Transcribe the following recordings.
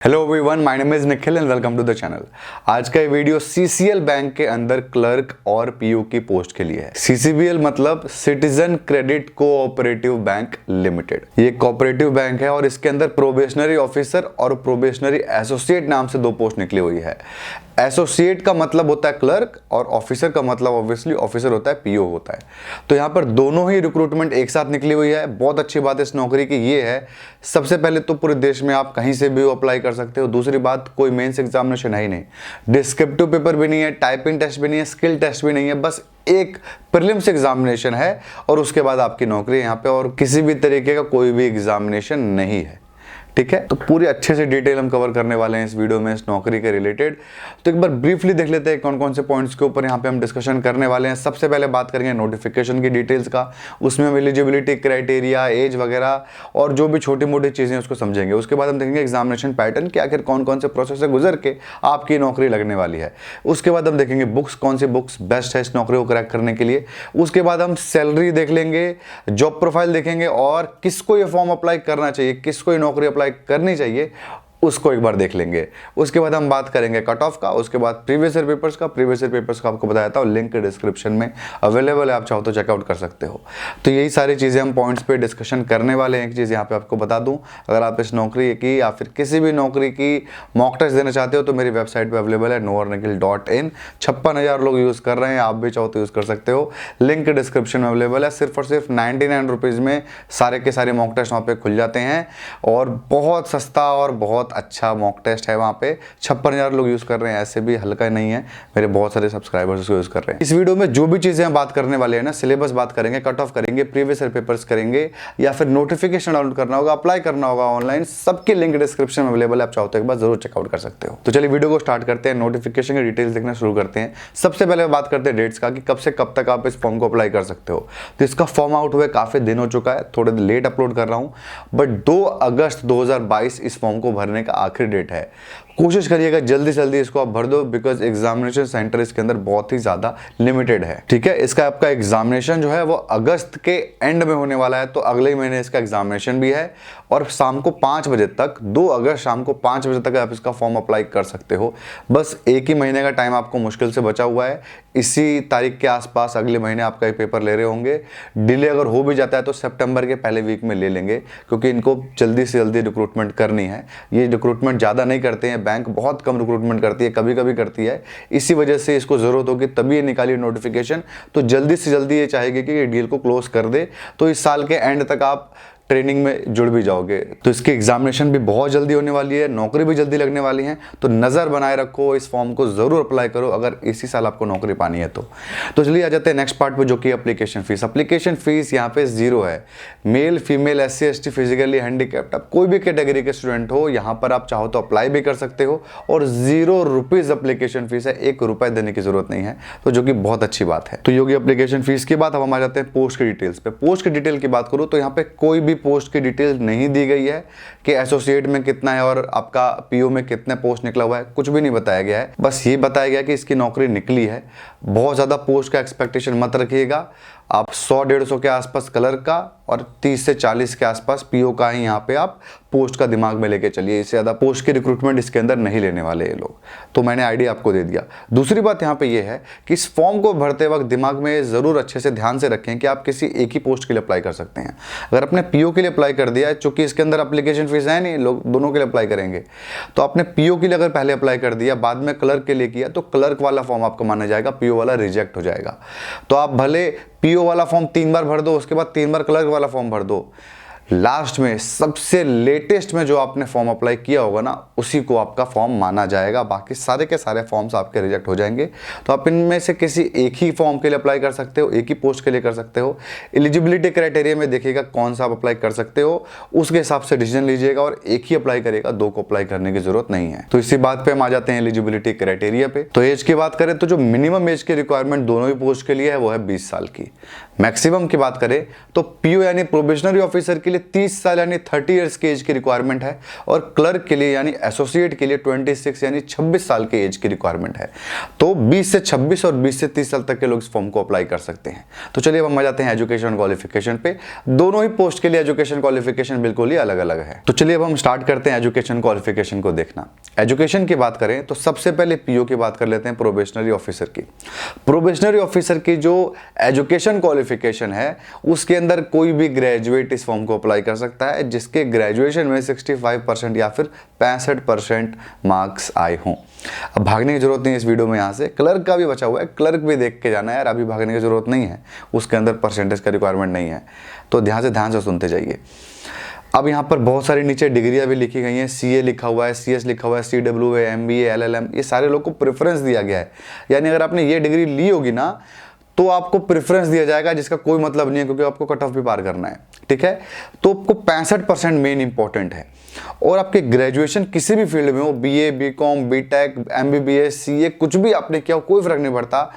Hello everyone, my name is Nikhil and welcome to the channel. आज का ये video CCL bank के अंदर क्लर्क और पीओ की पोस्ट के लिए है। सीसीबीएल मतलब citizen credit cooperative bank limited. ये कोऑपरेटिव बैंक है और इसके अंदर प्रोबेशनरी ऑफिसर और प्रोबेशनरी एसोसिएट नाम से दो पोस्ट निकली हुई है। एसोसिएट का मतलब होता है क्लर्क और ऑफिसर का मतलब ऑब्वियसली ऑफिसर होता है, पीओ होता है। तो यहाँ पर दोनों ही रिक्रूटमेंट एक साथ निकली हुई है। बहुत अच्छी बात इस नौकरी की ये है, सबसे पहले तो पूरे देश में आप कहीं से भी अप्लाई कर सकते हो। दूसरी बात, कोई मेंस एग्जामिनेशन है ही नहीं, डिस्क्रिप्टिव पेपर भी नहीं है, टाइपिंग टेस्ट भी नहीं है, स्किल टेस्ट भी नहीं है, बस एक प्रीलिम्स एग्जामिनेशन है और उसके बाद आपकी नौकरी यहाँ पे, और किसी भी तरीके का कोई भी एग्जामिनेशन नहीं है। ठीक है, तो पूरी अच्छे से डिटेल हम कवर करने वाले हैं इस वीडियो में इस नौकरी के रिलेटेड। तो एक बार ब्रीफली देख लेते हैं कौन कौन से पॉइंट्स के ऊपर यहाँ पे हम डिस्कशन करने वाले हैं। सबसे पहले बात करेंगे नोटिफिकेशन की डिटेल्स का, उसमें हम एलिजिबिलिटी क्राइटेरिया, एज वगैरह और जो भी छोटी मोटी चीज़ें उसको समझेंगे। उसके बाद हम देखेंगे एग्जामिनेशन पैटर्न कि आखिर कौन कौन से प्रोसेस से गुजर के आपकी नौकरी लगने वाली है। उसके बाद हम देखेंगे बुक्स, कौन सी बुक्स बेस्ट है इस नौकरी को क्रैक करने के लिए। उसके बाद हम सैलरी देख लेंगे, जॉब प्रोफाइल देखेंगे और किसको ये फॉर्म अप्लाई करना चाहिए, किसको ये नौकरी अप्लाई करनी चाहिए उसको एक बार देख लेंगे। उसके बाद हम बात करेंगे कट ऑफ का, उसके बाद प्रीवियस ईयर पेपर्स का। प्रीवियस ईयर पेपर्स का आपको बताया था, लिंक डिस्क्रिप्शन में अवेलेबल है, आप चाहो तो चेकआउट कर सकते हो। तो यही सारी चीज़ें हम पॉइंट्स पे डिस्कशन करने वाले हैं। एक चीज़ यहाँ पे आपको बता दूं, अगर आप इस नौकरी की या फिर किसी भी नौकरी की मॉक टेस्ट देना चाहते हो तो मेरी वेबसाइट पर अवेलेबल है knowrnikhil.in। 56,000 लोग यूज़ कर रहे हैं, आप भी चाहो तो यूज़ कर सकते हो। लिंक डिस्क्रिप्शन में अवेलेबल है। सिर्फ और सिर्फ 99 रुपीज़ में सारे के सारे मॉक टेस्ट वहाँ पे खुल जाते हैं और बहुत सस्ता और बहुत अच्छा मॉक टेस्ट है। वहाँ पे 56,000 लोग यूज़ कर रहे हैं, ऐसे भी हल्का नहीं है, मेरे बहुत सारे सब्सक्राइबर्स उसको यूज़ कर रहे हैं। इस वीडियो में जो भी चीज़ें हम बात करने वाले हैं ना, सिलेबस बात करेंगे, कट ऑफ करेंगे, प्रीवियस ईयर पेपर्स करेंगे, या फिर नोटिफिकेशन डाउनलोड करना होगा, अप्लाई करना होगा ऑनलाइन, सबकी लिंक डिस्क्रिप्शन में अवेलेबल है, आप चाहो तो एक बार जरूर चेकआउट कर सकते हो। तो चलिए वीडियो को स्टार्ट करते हैं, नोटिफिकेशन की डिटेल्स देखना शुरू करते हैं। सबसे पहले बात करते हैं डेट्स का कि कब से कब तक आप इस फॉर्म को अप्लाई कर सकते हो। तो इसका फॉर्म आउट हुए काफ़ी दिन हो चुका है, थोड़े लेट अपलोड कर रहा हूँ, बट 2 अगस्त 2022 इस फॉर्म को भरने का आखिरी डेट है। कोशिश करिएगा जल्दी से जल्दी इसको आप भर दो, बिकॉज एग्जामिनेशन सेंटर इसके अंदर बहुत ही ज्यादा लिमिटेड है। ठीक है, इसका आपका एग्जामिनेशन जो है वो अगस्त के एंड में होने वाला है, तो अगले ही महीने इसका एग्जामिनेशन भी है और शाम को 5 बजे तक, 2 अगस्त शाम को 5 बजे तक आप इसका फॉर्म अप्लाई कर सकते हो। बस एक ही महीने का टाइम आपको मुश्किल से बचा हुआ है। इसी तारीख के आसपास अगले महीने आपका एक पेपर ले रहे होंगे। डिले अगर हो भी जाता है तो सितंबर के पहले वीक में ले लेंगे, क्योंकि इनको जल्दी से जल्दी रिक्रूटमेंट करनी है। ये रिक्रूटमेंट ज़्यादा नहीं करते हैं, बैंक बहुत कम रिक्रूटमेंट करती है, कभी कभी करती है। इसी वजह से इसको ज़रूरत होगी तभी ये निकाली नोटिफिकेशन। तो जल्दी से जल्दी ये चाहेगी कि ये डील को क्लोज कर दे, तो इस साल के एंड तक आप ट्रेनिंग में जुड़ भी जाओगे। तो इसकी एग्जामिनेशन भी बहुत जल्दी होने वाली है, नौकरी भी जल्दी लगने वाली है। तो नज़र बनाए रखो, इस फॉर्म को ज़रूर अप्लाई करो अगर इसी साल आपको नौकरी पानी है तो। चलिए आ जाते हैं नेक्स्ट पार्ट पे, जो कि एप्लीकेशन फीस। एप्लीकेशन फीस यहाँ पे 0 है। Male, female, SC, ST, physically handicapped, आप कोई भी कैटेगरी के स्टूडेंट हो, यहाँ पर आप चाहो तो अप्लाई भी कर सकते हो और 0 रुपीज़ एप्लीकेशन फीस है, 1 रुपये देने की जरूरत नहीं है, तो जो कि बहुत अच्छी बात है। तो योगी एप्लीकेशन फीस के बाद अब हम आ जाते हैं पोस्ट की डिटेल्स पे। पोस्ट की डिटेल की बात करूँ तो यहाँ पे कोई भी पोस्ट की डिटेल नहीं दी गई है कि एसोसिएट में कितना है और आपका पीओ में कितने पोस्ट निकला हुआ है, कुछ भी नहीं बताया गया है। बस ये बताया गया कि इसकी नौकरी निकली है। बहुत ज़्यादा पोस्ट का एक्सपेक्टेशन मत रखिएगा। आप 100-150 के आसपास क्लर्क का और 30 से 40 के आसपास पीओ का ही यहाँ पे आप पोस्ट का दिमाग में लेके चलिए। इससे ज़्यादा पोस्ट की रिक्रूटमेंट इसके अंदर नहीं लेने वाले ये लोग। तो मैंने आइडिया आपको दे दिया। दूसरी बात यहाँ पे ये है कि इस फॉर्म को भरते वक्त दिमाग में ज़रूर अच्छे से ध्यान से रखें कि आप किसी एक ही पोस्ट के लिए अप्लाई कर सकते हैं। अगर आपने पीओ के लिए अप्लाई कर दिया है, चूंकि इसके अंदर एप्लीकेशन फीस है नहीं, लोग दोनों के लिए अप्लाई करेंगे, तो आपने पीओ के लिए अगर पहले अप्लाई कर दिया, बाद में क्लर्क के लिए किया, तो क्लर्क वाला फॉर्म आपका माना जाएगा, पीओ वाला रिजेक्ट हो जाएगा। तो आप भले पीओ वाला फॉर्म 3 बार भर दो, उसके बाद 3 बार क्लर्क वाला फॉर्म भर दो, लास्ट में सबसे लेटेस्ट में जो आपने फॉर्म अप्लाई किया होगा ना, उसी को आपका फॉर्म माना जाएगा। बाकी सारे के सारे फॉर्म्स आपके रिजेक्ट हो जाएंगे। तो आप इनमें से किसी एक ही फॉर्म के लिए अप्लाई कर सकते हो, एक ही पोस्ट के लिए कर सकते हो। एलिजिबिलिटी क्राइटेरिया में देखिएगा कौन सा आप अप्लाई कर सकते हो, उसके हिसाब से डिसीजन लीजिएगा और एक ही अप्लाई करेगा, 2 को अप्लाई करने की जरूरत नहीं है। तो इसी बात पे हम आ जाते हैं एलिजिबिलिटी क्राइटेरिया पे। तो एज की बात करें तो जो मिनिमम एज की रिक्वायरमेंट दोनों ही पोस्ट के लिए है वो है 20 साल की। मैक्सिमम की बात करें तो पीओ यानी प्रोबेशनरी ऑफिसर के लिए 30 साल यानी 30 इयर्स की एज की रिक्वायरमेंट है, और क्लर्क के लिए यानी एसोसिएट के लिए 26 यानी 26 साल के एज की रिक्वायरमेंट है। तो 20 से 26 और 20 से 30 साल तक के लोग इस फॉर्म को अप्लाई कर सकते हैं। तो चलिए अब हम आ जाते हैं एजुकेशन क्वालिफिकेशन पे। दोनों ही पोस्ट के लिए एजुकेशन क्वालिफिकेशन बिल्कुल ही अलग अलग है। तो चलिए अब हम स्टार्ट करते हैं एजुकेशन क्वालिफिकेशन को देखना। एजुकेशन की बात करें तो सबसे पहले पीओ की बात कर लेते हैं, प्रोबेशनरी ऑफिसर की। प्रोबेशनरी ऑफिसर की जो एजुकेशन क्वालिफिकेशन है उसके अंदर कोई भी ग्रेजुएट इस फॉर्म को अप्लाई कर सकता है जिसके ग्रेजुएशन में 65% या फिर 65% मार्क्स आए हों। अब भागने की जरूरत नहीं है इस वीडियो में, यहाँ से क्लर्क का भी बचा हुआ है, क्लर्क भी देख के जाना है यार, अभी भागने की जरूरत नहीं है, उसके अंदर परसेंटेज का रिक्वायरमेंट नहीं है। तो ध्यान से सुनते जाइए। अब यहाँ पर बहुत सारी नीचे डिग्रियां भी लिखी गई हैं, सीए लिखा हुआ है, सीएस लिखा हुआ है, सीडब्ल्यूए, एमबीए, एलएलएम, ये सारे लोग को प्रेफरेंस दिया गया है। यानी अगर आपने ये डिग्री ली होगी ना तो आपको प्रेफरेंस दिया जाएगा, जिसका कोई मतलब नहीं है क्योंकि आपको कट ऑफ भी पार करना है, ठीक है। तो आपको 65% मेन इंपॉर्टेंट है, और आपके ग्रेजुएशन किसी भी फील्ड में हो, BA, BCom, BTech, MBBS, CA, कुछ भी आपने किया हो, कोई फर्क नहीं पड़ता,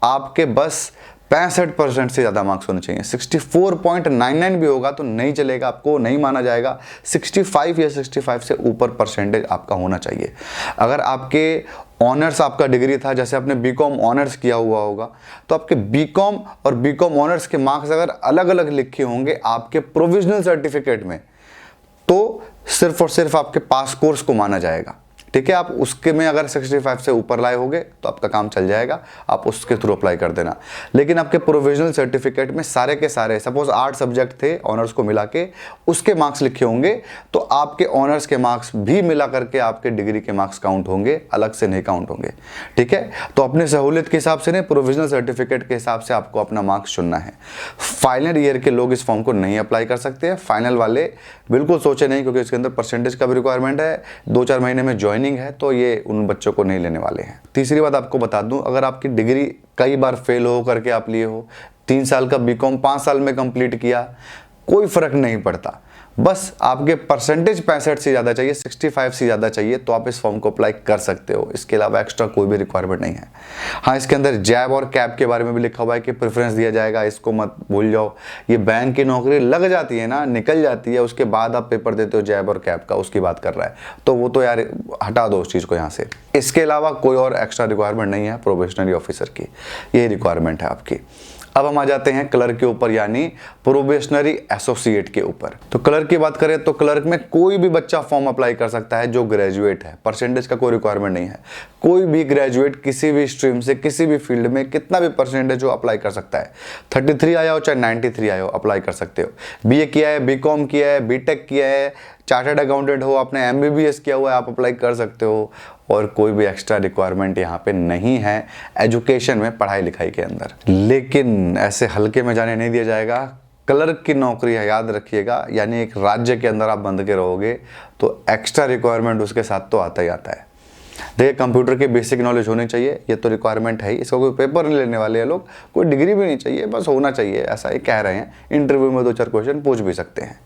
आपके बस 65% से ज़्यादा मार्क्स होने चाहिए। 64.99 भी होगा तो नहीं चलेगा, आपको नहीं माना जाएगा। 65 या 65 से ऊपर परसेंटेज आपका होना चाहिए। अगर आपके ऑनर्स आपका डिग्री था, जैसे आपने बीकॉम ऑनर्स किया हुआ होगा, तो आपके बीकॉम और बीकॉम ऑनर्स के मार्क्स अगर अलग अलग लिखे होंगे आपके प्रोविजनल सर्टिफिकेट में, तो सिर्फ और सिर्फ आपके पास कोर्स को माना जाएगा, ठीक है। आप उसके में अगर 65 से ऊपर लाए होंगे तो आपका काम चल जाएगा, आप उसके थ्रू अप्लाई कर देना। लेकिन आपके प्रोविजनल सर्टिफिकेट में सारे के सारे, सपोज 8 सब्जेक्ट थे ऑनर्स को मिला के, उसके मार्क्स लिखे होंगे, तो आपके ऑनर्स के मार्क्स भी मिला करके आपके डिग्री के मार्क्स काउंट होंगे, अलग से नहीं काउंट होंगे, ठीक है। तो अपने सहूलियत के हिसाब से नहीं, प्रोविजनल सर्टिफिकेट के हिसाब से आपको अपना मार्क्स चुनना है। फाइनल ईयर के लोग इस फॉर्म को नहीं अप्लाई कर सकते हैं, फाइनल वाले बिल्कुल सोचे नहीं, क्योंकि इसके अंदर परसेंटेज का भी रिक्वायरमेंट है, 2-4 महीने में ज्वाइनिंग है, तो ये उन बच्चों को नहीं लेने वाले हैं। तीसरी बात आपको बता दूं, अगर आपकी डिग्री कई बार फेल हो करके आप लिए हो, 3 साल का बीकॉम 5 साल में कंप्लीट किया, कोई फर्क नहीं पड़ता, बस आपके परसेंटेज 65 से ज़्यादा चाहिए, 65 से ज़्यादा चाहिए, तो आप इस फॉर्म को अप्लाई कर सकते हो। इसके अलावा एक्स्ट्रा कोई भी रिक्वायरमेंट नहीं है। हाँ, इसके अंदर जैब और कैब के बारे में भी लिखा हुआ है कि प्रेफरेंस दिया जाएगा, इसको मत भूल जाओ। ये बैंक की नौकरी लग जाती है ना, निकल जाती है, उसके बाद आप पेपर देते हो जैब और कैब का, उसकी बात कर रहा है, तो वो तो यार हटा दो उस चीज़ को यहाँ से। इसके अलावा कोई और एक्स्ट्रा रिक्वायरमेंट नहीं है प्रोबेशनरी ऑफिसर की, यही रिक्वायरमेंट है आपकी। अब हम आ जाते हैं क्लर्क के ऊपर, यानी प्रोबेशनरी एसोसिएट के ऊपर। तो क्लर्क की बात करें तो क्लर्क में कोई भी बच्चा फॉर्म अप्लाई कर सकता है जो ग्रेजुएट है, परसेंटेज का कोई रिक्वायरमेंट नहीं है। कोई भी ग्रेजुएट किसी भी स्ट्रीम से, किसी भी फील्ड में कितना भी परसेंटेज हो अप्लाई कर सकता है। 33 आया हो चाहे 93 आया हो, अप्लाई कर सकते हो। बीए किया है, बीकॉम किया है, बीटेक किया है, चार्टर्ड अकाउंटेंट हो, आपने एमबीबीएस किया हुआ है, आप अप्लाई कर सकते हो, और कोई भी एक्स्ट्रा रिक्वायरमेंट यहाँ पे नहीं है एजुकेशन में, पढ़ाई लिखाई के अंदर। लेकिन ऐसे हल्के में जाने नहीं दिया जाएगा। क्लर्क की नौकरी है, याद रखिएगा, यानी एक राज्य के अंदर आप बंध के रहोगे तो एक्स्ट्रा रिक्वायरमेंट उसके साथ तो आता ही आता है। देखिए, कंप्यूटर की बेसिक नॉलेज होनी चाहिए, ये तो रिक्वायरमेंट है ही, इसका कोई पेपर नहीं लेने वाले हैं लोग, कोई डिग्री भी नहीं चाहिए, बस होना चाहिए, ऐसा ही कह रहे हैं। इंटरव्यू में 2-4 क्वेश्चन पूछ भी सकते हैं।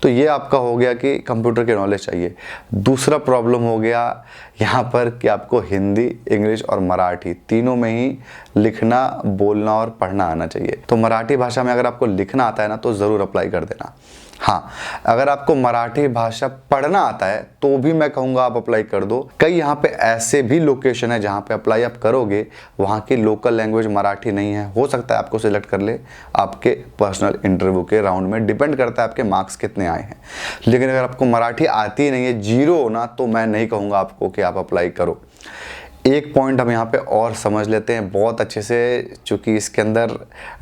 तो ये आपका हो गया कि कंप्यूटर की नॉलेज चाहिए। दूसरा प्रॉब्लम हो गया यहाँ पर कि आपको हिंदी, इंग्लिश और मराठी तीनों में ही लिखना, बोलना और पढ़ना आना चाहिए। तो मराठी भाषा में अगर आपको लिखना आता है ना तो ज़रूर अप्लाई कर देना। हाँ, अगर आपको मराठी भाषा पढ़ना आता है तो भी मैं कहूँगा आप अप्लाई कर दो। कई यहाँ पे ऐसे भी लोकेशन है जहाँ पे अप्लाई आप करोगे, वहाँ की लोकल लैंग्वेज मराठी नहीं है, हो सकता है आपको सिलेक्ट कर ले आपके पर्सनल इंटरव्यू के राउंड में, डिपेंड करता है आपके मार्क्स कितने आए हैं। लेकिन अगर आपको मराठी आती ही नहीं है, 0 ना, तो मैं नहीं कहूँगा आपको कि आप अप्लाई करो। एक पॉइंट हम यहाँ पे और समझ लेते हैं बहुत अच्छे से, चूँकि इसके अंदर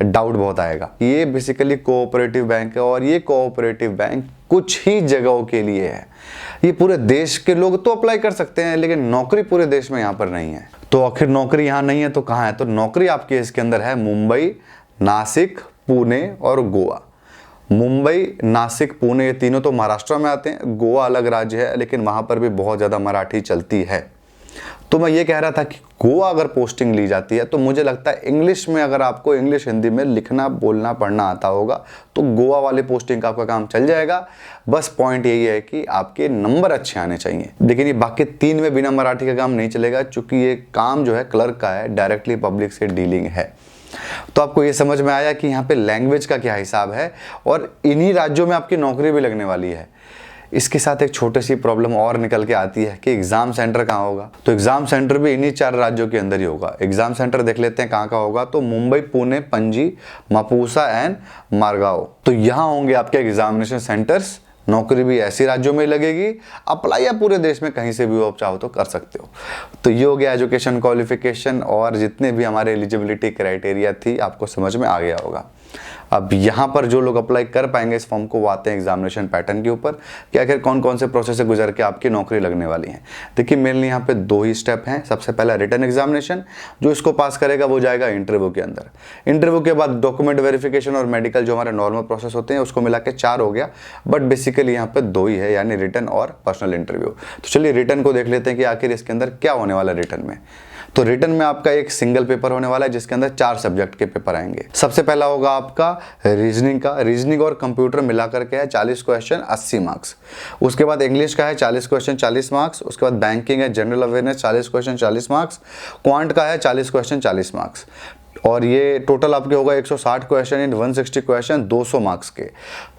डाउट बहुत आएगा। ये बेसिकली कोऑपरेटिव बैंक है, और ये कोऑपरेटिव बैंक कुछ ही जगहों के लिए है। ये पूरे देश के लोग तो अप्लाई कर सकते हैं, लेकिन नौकरी पूरे देश में यहाँ पर नहीं है। तो आखिर नौकरी यहाँ नहीं है तो कहाँ है? तो नौकरी आपकी इसके अंदर है मुंबई, नासिक, पुणे और गोवा। मुंबई, नासिक, पुणे ये तीनों तो महाराष्ट्र में आते हैं, गोवा अलग राज्य है, लेकिन वहाँ पर भी बहुत ज़्यादा मराठी चलती है। तो मैं ये कह रहा था कि गोवा अगर पोस्टिंग ली जाती है तो मुझे लगता है इंग्लिश में, अगर आपको इंग्लिश हिंदी में लिखना, बोलना, पढ़ना आता होगा तो गोवा वाले पोस्टिंग का आपका काम चल जाएगा। बस पॉइंट यही है कि आपके नंबर अच्छे आने चाहिए। लेकिन ये बाकी 3 में बिना मराठी का काम नहीं चलेगा, चूंकि ये काम जो है क्लर्क का है, डायरेक्टली पब्लिक से डीलिंग है। तो आपको ये समझ में आया कि यहाँ पे लैंग्वेज का क्या हिसाब है और इन्हीं राज्यों में आपकी नौकरी भी लगने वाली है। इसके साथ एक छोटी सी प्रॉब्लम और निकल के आती है कि एग्जाम सेंटर कहाँ होगा। तो एग्जाम सेंटर भी इन्हीं 4 राज्यों के अंदर ही होगा। एग्जाम सेंटर देख लेते हैं कहाँ का होगा, तो मुंबई, पुणे, पणजी, मापुसा एंड मारगांव। तो यहाँ होंगे आपके एग्जामिनेशन सेंटर्स। नौकरी भी ऐसी राज्यों में लगेगी। अप्लाई या पूरे देश में कहीं से भी आप चाहो तो कर सकते हो। तो ये हो गया एजुकेशन क्वालिफिकेशन और जितने भी हमारे एलिजिबिलिटी क्राइटेरिया थी आपको समझ में आ गया होगा। अब यहाँ पर जो लोग अप्लाई कर पाएंगे इस फॉर्म को, वो आते हैं एग्जामिनेशन पैटर्न के ऊपर कि आखिर कौन कौन से प्रोसेस से गुजर के आपकी नौकरी लगने वाली है। देखिए मेनली यहाँ पे 2 ही स्टेप हैं। सबसे पहला रिटन एग्जामिनेशन, जो इसको पास करेगा वो जाएगा इंटरव्यू के अंदर। इंटरव्यू के बाद डॉक्यूमेंट वेरिफिकेशन और मेडिकल जो हमारे नॉर्मल प्रोसेस होते हैं उसको मिला के 4 हो गया, बट बेसिकली यहाँ पे 2 ही है, यानी रिटन और पर्सनल इंटरव्यू। तो चलिए रिटन को देख लेते हैं कि आखिर इसके अंदर क्या होने वाला है रिटन में। तो रिटन में आपका एक सिंगल पेपर होने वाला है जिसके अंदर 4 सब्जेक्ट के पेपर आएंगे। सबसे पहला होगा आपका रीजनिंग का। रीजनिंग और कंप्यूटर मिलाकर के है 40 क्वेश्चन 80 मार्क्स। उसके बाद इंग्लिश का है 40 क्वेश्चन 40 मार्क्स। उसके बाद बैंकिंग है, general awareness 40 question 40 marks. Quant का है 40 क्वेश्चन 40 मार्क्स। और ये टोटल आपके होगा 160 क्वेश्चन इन 160 क्वेश्चन 200 मार्क्स के।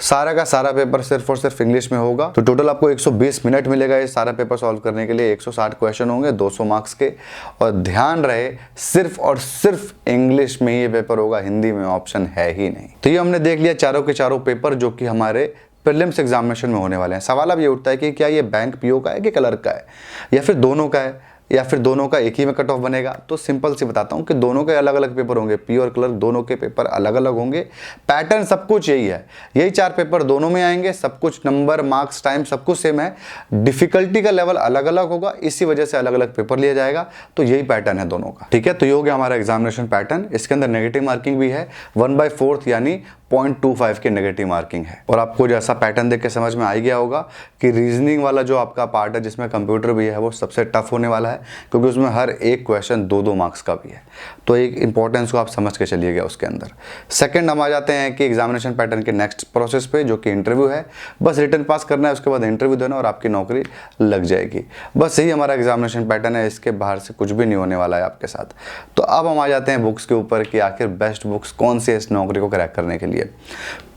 सारा का सारा पेपर सिर्फ और सिर्फ इंग्लिश में होगा। तो टोटल आपको 120 मिनट मिलेगा ये सारा पेपर सॉल्व करने के लिए। 160 क्वेश्चन होंगे 200 मार्क्स के। और ध्यान रहे सिर्फ और सिर्फ इंग्लिश में ये पेपर होगा, हिंदी में ऑप्शन है ही नहीं। तो ये हमने देख लिया चारों के चारों पेपर जो कि हमारे प्रीलिम्स एग्जामिनेशन में होने वाले हैं। सवाल अब ये उठता है कि क्या ये बैंक पीओ का है कि क्लर्क का है, या फिर दोनों का है, या फिर दोनों का एक ही में कट ऑफ बनेगा। तो सिंपल सी बताता हूं कि दोनों के अलग अलग पेपर होंगे। पी और क्लर्क दोनों के पेपर अलग अलग होंगे। पैटर्न सब कुछ यही है, यही 4 पेपर दोनों में आएंगे। सब कुछ नंबर, मार्क्स, टाइम सब कुछ सेम है। डिफिकल्टी का लेवल अलग अलग होगा, इसी वजह से अलग अलग पेपर लिया जाएगा। तो यही पैटर्न है दोनों का, ठीक है। तो ये हो गया हमारा एग्जामिनेशन पैटर्न। इसके अंदर नेगेटिव मार्किंग भी है, 1/4 यानी 0.25 की नेगेटिव मार्किंग है। और आपको जैसा पैटर्न देख के समझ में आ ही गया होगा कि रीजनिंग वाला जो आपका पार्ट है जिसमें कंप्यूटर भी है वो सबसे टफ होने वाला है, क्योंकि उसमें हर एक क्वेश्चन 2-2 मार्क्स का भी है। तो एक इंपॉर्टेंस को आप समझ के चलिएगा उसके अंदर। सेकंड हम आ जाते हैं कि एग्जामिनेशन पैटर्न के नेक्स्ट प्रोसेस पे, जो कि इंटरव्यू है। बस रिटन पास करना है, उसके बाद इंटरव्यू देना और आपकी नौकरी लग जाएगी। बस यही हमारा एग्जामिनेशन पैटर्न है, इसके बाहर से कुछ भी नहीं होने वाला है आपके साथ। तो अब हम आ जाते हैं बुक्स के ऊपर कि आखिर बेस्ट बुक्स कौन सी है इस नौकरी को क्रैक करने के लिए।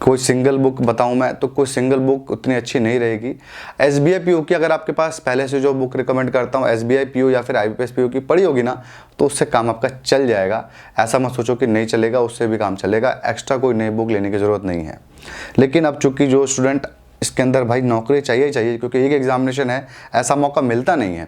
कोई सिंगल बुक बताऊं मैं तो कोई सिंगल बुक उतनी अच्छी नहीं रहेगी। एसबीआई पीओ की अगर आपके पास पहले से जो बुक रिकमेंड करता हूं एसबीआई पीओ या फिर आईपीएस पीओ की पड़ी होगी ना, तो उससे काम आपका चल जाएगा। ऐसा मत सोचो कि नहीं चलेगा, उससे भी काम चलेगा। एक्स्ट्रा कोई नई बुक लेने की जरूरत नहीं है। लेकिन अब चूंकि जो स्टूडेंट इसके अंदर भाई नौकरी चाहिए ही चाहिए, क्योंकि एक एग्जामिनेशन है, ऐसा मौका मिलता नहीं है,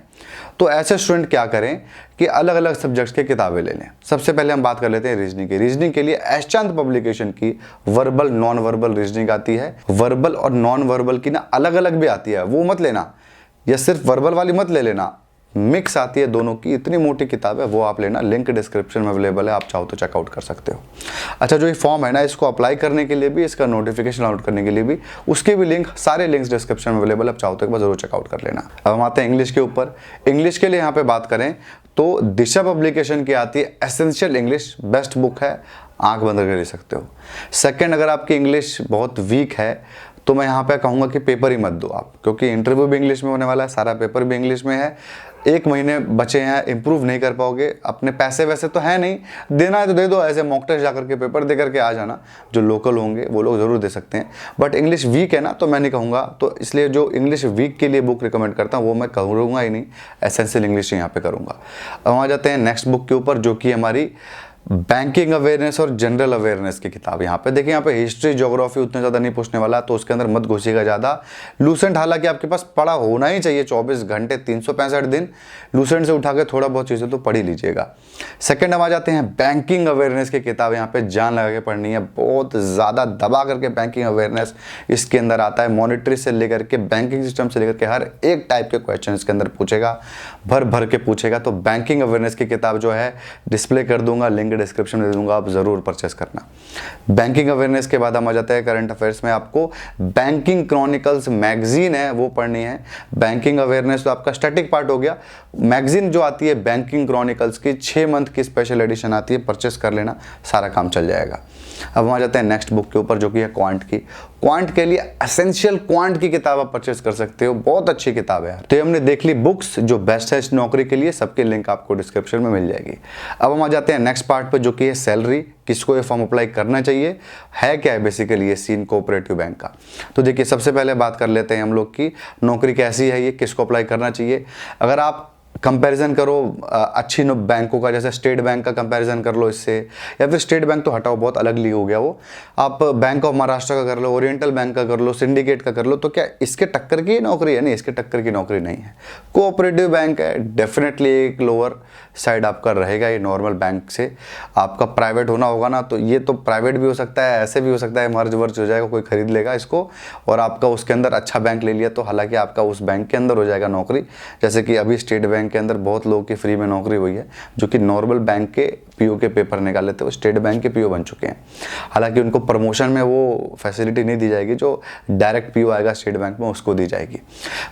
तो ऐसे स्टूडेंट क्या करें कि अलग अलग सब्जेक्ट्स की किताबें ले लें। सबसे पहले हम बात कर लेते हैं रीजनिंग की। रीजनिंग के लिए एशचांद पब्लिकेशन की वर्बल नॉन वर्बल रीजनिंग आती है। वर्बल और नॉन वर्बल की ना अलग अलग भी आती है, वो मत लेना, या सिर्फ वर्बल वाली मत ले लेना, मिक्स आती है दोनों की। इतनी मोटी किताब है, वो आप लेना। लिंक डिस्क्रिप्शन में अवेलेबल है, आप चाहो तो चेकआउट कर सकते हो। अच्छा, जो ये फॉर्म है ना, इसको अप्लाई करने के लिए भी, इसका नोटिफिकेशन आउट करने के लिए भी, उसके भी लिंक, सारे लिंक्स डिस्क्रिप्शन में अवेलेबल है, आप चाहो तो एक बार जरूर चेकआउट कर लेना। अब हम आते हैं इंग्लिश के ऊपर। इंग्लिश के लिए यहाँ पे बात करें तो दिशा पब्लिकेशन की आती है एसेंशियल इंग्लिश, बेस्ट बुक है, आंख बंद करके ले सकते हो। सेकेंड, अगर आपकी इंग्लिश बहुत वीक है तो मैं यहाँ पे कहूँगा कि पेपर ही मत दो आप, क्योंकि इंटरव्यू भी इंग्लिश में होने वाला है, सारा पेपर भी इंग्लिश में है। 1 महीने बचे हैं, इंप्रूव नहीं कर पाओगे। अपने पैसे वैसे तो है नहीं, देना है तो दे दो, ऐसे मॉक टेस्ट जाकर के पेपर दे करके आ जाना। जो लोकल होंगे वो लोग जरूर दे सकते हैं, बट इंग्लिश वीक है ना, तो मैं नहीं कहूँगा। तो इसलिए जो इंग्लिश वीक के लिए बुक रिकमेंड करता हूँ वो मैं करूँगा ही नहीं, एसेंशियल इंग्लिश यहाँ पे करूँगा। अब आ जाते हैं नेक्स्ट बुक के ऊपर, जो कि हमारी बैंकिंग अवेयरनेस और जनरल अवेयरनेस की किताब। यहाँ पे देखिए, यहाँ पे हिस्ट्री ज्योग्राफी उतने ज़्यादा नहीं पूछने वाला, तो उसके अंदर मत घुसिएगा ज़्यादा। लूसेंट हालांकि आपके पास पढ़ा होना ही चाहिए 24 घंटे 365 दिन। लूसेंट से उठा के थोड़ा बहुत चीज़ें तो पढ़ ही लीजिएगा। सेकंड हम आ जाते हैं बैंकिंग अवेयरनेस की किताब। यहाँ पे जान लगा के पढ़नी है, बहुत ज़्यादा दबा करके बैंकिंग अवेयरनेस इसके अंदर आता है। मॉनिटरी से लेकर के बैंकिंग सिस्टम से लेकर के हर एक टाइप के क्वेश्चन इसके अंदर पूछेगा, भर भर के पूछेगा। तो बैंकिंग अवेयरनेस की किताब जो है डिस्प्ले कर दूंगा, लिंक डिस्क्रिप्शन में दे दूंगा, आप जरूर परचेस करना। बैंकिंग अवेयरनेस के बाद हम आ जाते हैं करंट अफेयर्स में। आपको बैंकिंग क्रॉनिकल्स मैगजीन है वो पढ़नी है। बैंकिंग अवेयरनेस तो आपका स्टैटिक पार्ट हो गया। मैगजीन जो आती है बैंकिंग क्रॉनिकल्स की 6 मंथ की स्पेशल एडिशन आती है, परचेस कर लेना, सारा काम चल जाएगा। अब हम आ जाते हैं नेक्स्ट बुक के ऊपर, जो कि है क्वांट की। क्वांट के लिए एसेंशियल क्वांट की किताब आप परचेस कर सकते हो, बहुत अच्छी किताब है यार। तो हमने देख ली बुक्स जो बेस्ट है इस नौकरी के लिए, सबके लिंक आपको डिस्क्रिप्शन में मिल जाएगी। अब हम आ जाते हैं नेक्स्ट पार्ट पे, जो कि है सैलरी, किसको ये फॉर्म अप्लाई करना चाहिए, है क्या है बेसिकली ये सीन कोऑपरेटिव बैंक का। तो देखिए सबसे पहले बात कर लेते हैं हम लोग की नौकरी कैसी है, ये किसको अप्लाई करना चाहिए। अगर आप कंपैरिजन करो अच्छी बैंकों का, जैसे स्टेट बैंक का कंपैरिजन कर लो इससे, या फिर स्टेट बैंक तो हटाओ बहुत अलग ली हो गया वो, आप बैंक ऑफ महाराष्ट्र का कर लो, ओरिएंटल बैंक का कर लो, सिंडिकेट का कर लो, तो क्या इसके टक्कर की नौकरी है? नहीं, इसके टक्कर की नौकरी नहीं है। कोऑपरेटिव बैंक है, डेफिनेटली एक लोअर साइड आपका रहेगा ये नॉर्मल बैंक से। आपका प्राइवेट होना होगा ना, तो ये तो प्राइवेट भी हो सकता है, ऐसे भी हो सकता है मर्ज वर्ज हो जाएगा, कोई खरीद लेगा इसको और आपका उसके अंदर अच्छा बैंक ले लिया तो हालांकि आपका उस बैंक के अंदर हो जाएगा नौकरी। जैसे कि अभी स्टेट बैंक के अंदर बहुत लोगों की फ्री में नौकरी हुई है, जो कि नॉर्मल बैंक के पीओ के पेपर निकाले थे वो स्टेट बैंक के पीओ बन चुके हैं। हालांकि उनको प्रमोशन में वो फैसिलिटी नहीं दी जाएगी जो डायरेक्ट पीओ आएगा स्टेट बैंक में उसको दी जाएगी,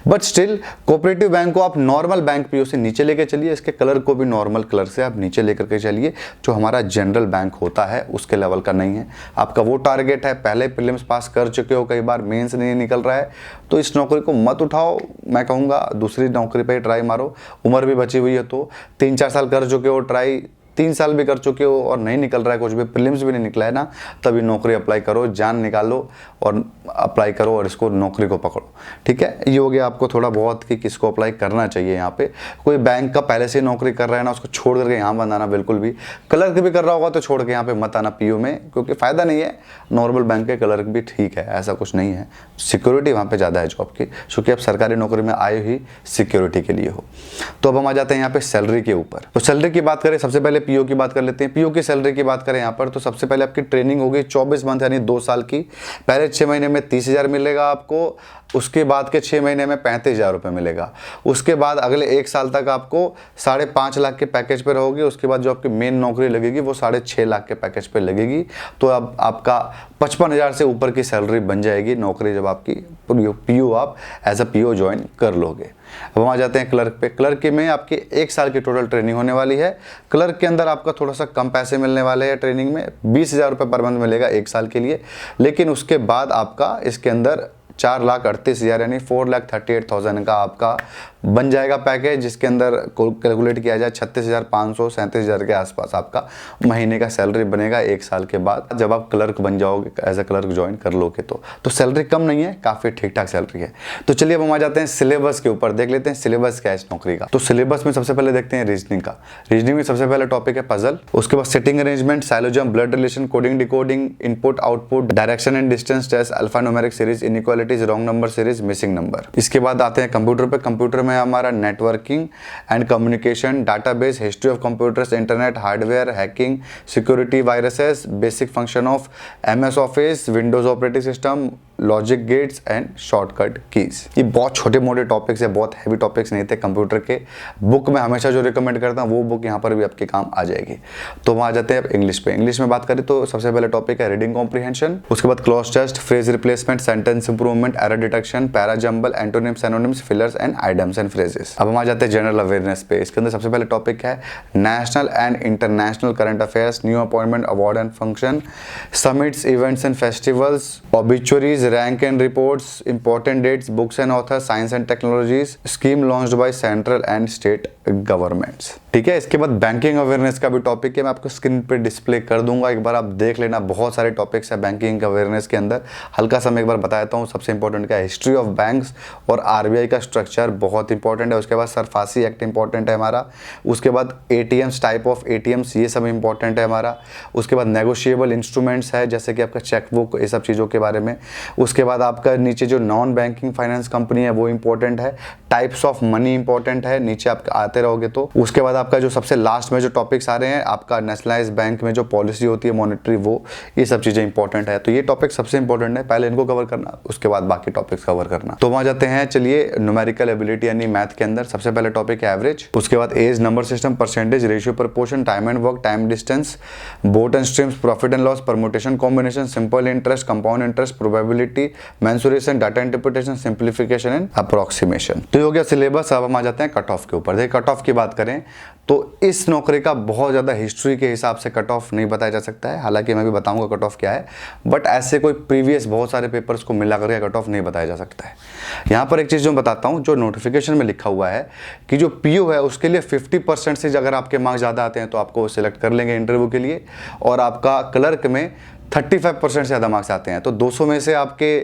बट स्टिल कोऑपरेटिव बैंक को आप नॉर्मल बैंक पीओ से नीचे लेकर चलिए, इसके कलर को भी नॉर्मल कलर से आप नीचे लेकर के चलिए, जो हमारा जनरल बैंक होता है उसके लेवल का नहीं है। आपका वो टारगेट है, पहले प्रीलिम्स पास कर चुके हो, कई बार मेंस नहीं निकल रहा है, तो इस नौकरी को मत उठाओ। मैं कहूँगा दूसरी नौकरी पे ट्राई मारो, उम्र भी बची हुई है तो 3-4 साल कर चुके हो ट्राई, 3 साल भी कर चुके हो और नहीं निकल रहा है कुछ भी, प्रीलिम्स भी नहीं निकला है ना, तभी नौकरी अप्लाई करो, जान निकालो और अप्लाई करो और इसको नौकरी को पकड़ो। ठीक है, ये हो गया आपको थोड़ा बहुत कि किसको अप्लाई करना चाहिए। यहाँ पे कोई बैंक का पहले से नौकरी कर रहा है ना, उसको छोड़ करके यहाँ मत आना बिल्कुल भी। क्लर्क भी कर रहा होगा तो छोड़ के यहाँ पे मत आना पीओ में, क्योंकि फ़ायदा नहीं है। नॉर्मल बैंक के क्लर्क भी ठीक है, ऐसा कुछ नहीं है, सिक्योरिटी वहाँ पर ज़्यादा है जॉब की, क्योंकि आप सरकारी नौकरी में आए ही सिक्योरिटी के लिए हो। तो अब हम आ जाते हैं यहाँ पे सैलरी के ऊपर। तो सैलरी की बात करें, सबसे पहले पीओ की बात कर लेते हैं। पीओ की सैलरी की बात करें यहाँ पर, तो सबसे पहले आपकी ट्रेनिंग होगी 24 मंथ यानी 2 साल की। पहले 6 महीने में 30,000 मिलेगा आपको, उसके बाद के 6 महीने में 35,000 रुपये मिलेगा। उसके बाद अगले 1 साल तक आपको 5.5 लाख के पैकेज पे रहोगे। उसके बाद जो आपकी मेन नौकरी लगेगी वो 6.5 लाख के पैकेज पे लगेगी। तो अब आपका 55,000 से ऊपर की सैलरी बन जाएगी नौकरी जब आपकी पीओ आप एज अ पीओ ज्वाइन कर लोगे। अब हम आ जाते हैं क्लर्क पे। क्लर्क में आपकी 1 साल की टोटल ट्रेनिंग होने वाली है। क्लर्क के अंदर आपका थोड़ा सा कम पैसे मिलने वाले हैं ट्रेनिंग में, 20,000 रुपये पर मंथ मिलेगा 1 साल के लिए। लेकिन उसके बाद आपका इसके अंदर 4,38,000 यानी 4,38,000 का आपका बन जाएगा पैकेज, जिसके अंदर कैलकुलेट किया जाए 36,500 37,000 के आसपास आपका महीने का सैलरी बनेगा 1 साल के बाद, जब आप क्लर्क बन जाओगे, एज अ क्लर्क ज्वाइन कर लोगे। तो सैलरी कम नहीं है, काफ़ी ठीक ठाक सैलरी है। तो चलिए अब हम आ जाते हैं सिलेबस के ऊपर, देख लेते हैं सिलेबस क्या है इस नौकरी का। तो सिलेबस में सबसे पहले देखते हैं रीजनिंग का। रीजनिंग में सबसे पहले टॉपिक है पजल, उसके बाद setting arrangement, syllogism, blood relation, coding decoding, input output, direction and distance test, alphanumeric series, inequalities, wrong number series, missing number. इसके बाद आते हैं कंप्यूटर पे। कंप्यूटर में हमारा networking and communication, database, history of computers, internet, hardware, hacking, security, viruses, basic function of MS Office, Windows operating system, logic gates and shortcut keys. ये बहुत छोटे मोटे टॉपिक्स है, बहुत हैवी टॉपिक्स नहीं थे कंप्यूटर के। बुक में हमेशा जो रिकमेंड करता हूँ वो बुक यहाँ पर भी आपके काम आ जाएगी। तो वहाँ आ जाते हैं अब इंग्लिश पे। इंग्लिश में बात करें तो सबसे पहले टॉपिक है रीडिंग कॉम्प्रिहेंशन, उसके बाद cloze test, phrase replacement, sentence improvement, error detection, para jumble, antonyms, anonyms, fillers and idioms and phrases. अब हम आ जाते हैं जनरल अवेयरनेस पे। इसके अंदर सबसे पहले टॉपिक है national and international current affairs, new appointment, award and function, summits, events and festivals, obituaries, rank and reports, important dates, books and authors, science and technologies, scheme launched by central and state governments. ठीक है, इसके बाद banking awareness का भी topic है, मैं आपको screen पे डिस्प्ले कर दूंगा, एक बार आप देख लेना। बहुत सारे टॉपिक्स है बैंकिंग अवेयरनेस के अंदर, हल्का सा मैं एक बार बताता हूँ। सबसे इंपॉर्टेंट क्या है, हिस्ट्री ऑफ बैंक्स और RBI का स्ट्रक्चर बहुत इंपॉर्टेंट है। उसके बाद सरफासी एक्ट इंपॉर्टेंट है हमारा। उसके बाद ATMs, टाइप ऑफ ATMs, ये सब इंपॉर्टेंट है हमारा। उसके बाद नेगोशिएबल इंस्ट्रूमेंट्स है, जैसे कि आपका चेकबुक, ये सब चीज़ों के बारे में। उसके बाद आपका नीचे जो नॉन बैंकिंग फाइनेंस कंपनी है वो इंपॉर्टेंट है। टाइप्स ऑफ मनी इंपॉर्टेंट है, नीचे आप आते रहोगे तो। उसके बाद आपका जो सबसे लास्ट में जो टॉपिक्स आ रहे हैं, आपका नेशनलाइज बैंक में जो पॉलिसी होती है मॉनेटरी, वो ये सब चीज़ें इंपॉर्टेंट है। तो ये टॉपिक सबसे इंपॉर्टेंट है, पहले इनको कवर करना, उसके बाद बाकी टॉपिक्स कवर करना। तो वहाँ जाते हैं, चलिए न्यूमेरिकल एबिलिटी यानी मैथ के अंदर सबसे पहले टॉपिक है एवरेज, उसके बाद age, number system, percentage, ratio, proportion, time and work, time distance, boat and streams, profit and loss, permutation, combination, simple interest, compound interest, probability, mensuration, data interpretation, simplification and approximation. तो ये हो गया syllabus. अब हम आ जाते हैं cut off के ऊपर। देखिए कट ऑफ की बात करें तो इस नौकरी का बहुत ज़्यादा हिस्ट्री के हिसाब से कट ऑफ नहीं बताया जा सकता है, हालांकि मैं भी बताऊंगा कट ऑफ क्या है, बट ऐसे कोई प्रीवियस बहुत सारे पेपर्स को मिला करके कट ऑफ नहीं बताया जा सकता है। यहाँ पर एक चीज़ जो बताता हूँ, जो नोटिफिकेशन में लिखा हुआ है कि जो पीओ है उसके लिए 50% से अगर आपके मार्क्स ज़्यादा आते हैं तो आपको सिलेक्ट कर लेंगे इंटरव्यू के लिए, और आपका क्लर्क में 35% से ज़्यादा मार्क्स आते हैं तो 200 में से आपके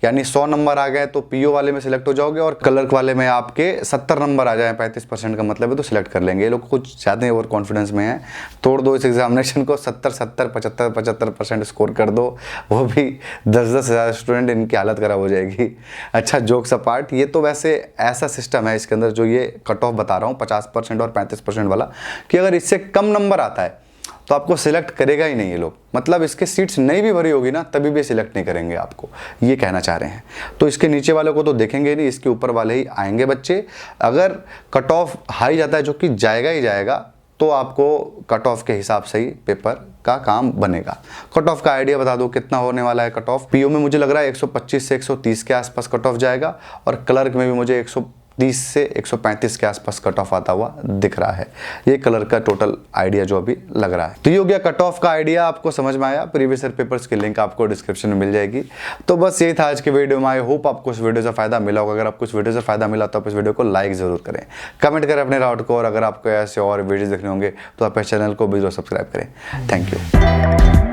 यानी 100 नंबर आ गए तो पीओ वाले में सिलेक्ट हो जाओगे, और क्लर्क वाले में आपके 70 नंबर आ जाए, 35% का मतलब है, तो सिलेक्ट कर लेंगे। ये लोग कुछ ज़्यादा ओवर कॉन्फिडेंस में है, तोड़ दो इस एग्जामिनेशन को, 70 75% स्कोर कर दो, वो भी 10 हज़ार स्टूडेंट, इनकी हालत ख़राब हो जाएगी। अच्छा, जोक्स अपार्ट, ये तो वैसे ऐसा सिस्टम है इसके अंदर जो ये कट ऑफ बता रहा हूँ 50% और 35% वाला, कि अगर इससे कम नंबर आता है तो आपको सिलेक्ट करेगा ही नहीं ये लोग, मतलब इसके सीट्स नहीं भी भरी होगी ना तभी भी सिलेक्ट नहीं करेंगे आपको, ये कहना चाह रहे हैं। तो इसके नीचे वाले को तो देखेंगे नहीं, इसके ऊपर वाले ही आएंगे बच्चे। अगर कट ऑफ हाई जाता है, जो कि जाएगा ही जाएगा, तो आपको कट ऑफ के हिसाब से ही पेपर का काम बनेगा। कट ऑफ का आइडिया बता दो कितना होने वाला है कट ऑफ। पीओ में मुझे लग रहा है 125 से 130 के आसपास कट ऑफ जाएगा, और क्लर्क में भी मुझे 130 से 135 के आसपास कट ऑफ आता हुआ दिख रहा है। ये कलर का टोटल आइडिया जो अभी लग रहा है। तो ये हो गया कट ऑफ का आइडिया, आपको समझ में आया। प्रीवियस ईयर पेपर्स की लिंक आपको डिस्क्रिप्शन में मिल जाएगी। तो बस यही था आज के वीडियो में। आई होप आपको इस वीडियो से फायदा मिला होगा। अगर आपको इस वीडियो से फायदा मिला तो आप इस वीडियो को लाइक जरूर करें, कमेंट करें अपने राउट को, और अगर आपको ऐसे और वीडियो देखने होंगे तो आप इस चैनल को भी जरूर सब्सक्राइब करें। Thank you.